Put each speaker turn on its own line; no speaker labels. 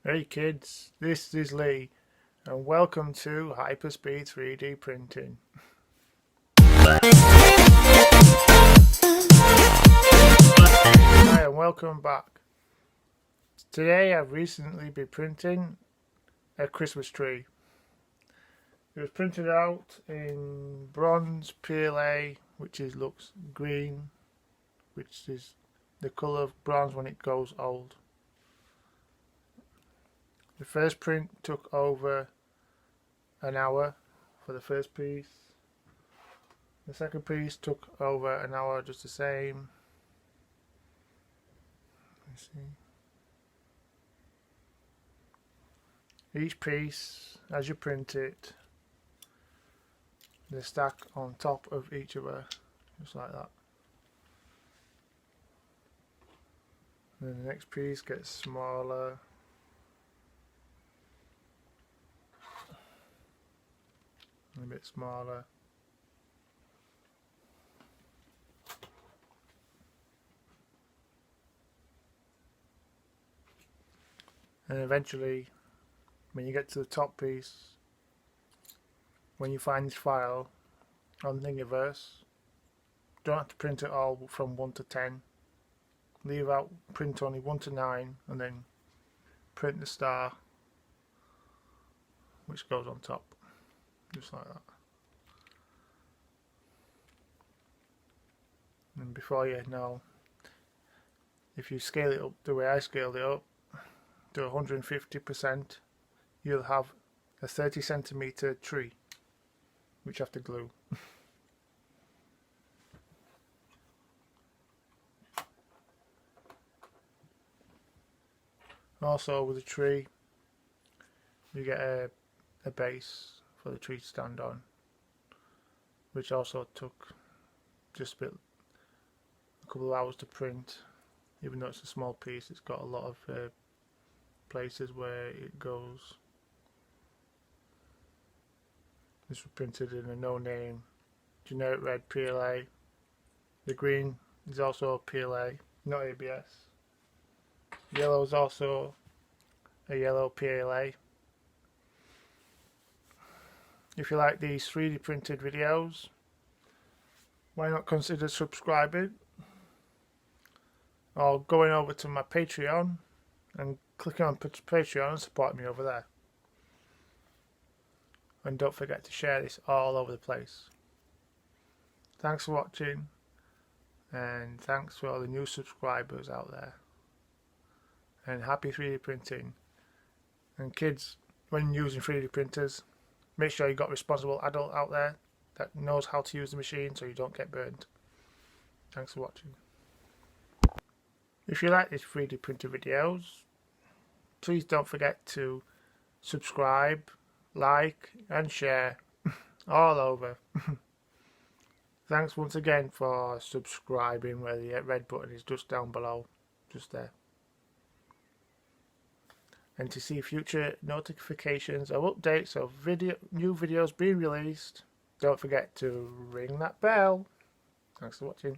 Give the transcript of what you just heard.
Hey kids, this is Lee and welcome to Hyperspeed 3D Printing. Hi and welcome back. Today I've recently been printing a Christmas tree. It was printed out in bronze PLA, which looks green, which is the colour of bronze when it goes old. The first print took over an hour for the first piece. The second piece took over an hour just the same. Let's see. Each piece, as you print it, they stack on top of each other, just like that. And then the next piece gets smaller. And a bit smaller. And eventually, when you get to the top piece, when you find this file on Thingiverse, don't have to print it all from 1 to 10. Leave out, print only 1 to 9, and then print the star, which goes on top, just like that. And before you know, if you scale it up the way I scaled it up to 150%, you'll have a 30cm tree, which you have to glue. Also with the tree, you get a base for the tree to stand on, which also took just a couple of hours to print. Even though it's a small piece, it's got a lot of places where it goes. This was printed in a no-name generic red PLA. The green is also PLA, not ABS. Yellow is also a yellow PLA. If you like these 3D printed videos, why not consider subscribing or going over to my Patreon and clicking on Patreon and support me over there. And don't forget to share this all over the place. Thanks for watching, and thanks for all the new subscribers out there. And happy 3D printing. And kids, when using 3D printers, make sure you've got a responsible adult out there that knows how to use the machine so you don't get burned. Thanks for watching. If you like these 3D printer videos, please don't forget to subscribe, like and share all over. Thanks once again for subscribing, where the red button is just down below, just there. And to see future notifications of updates of new videos being released, don't forget to ring that bell. Thanks for watching.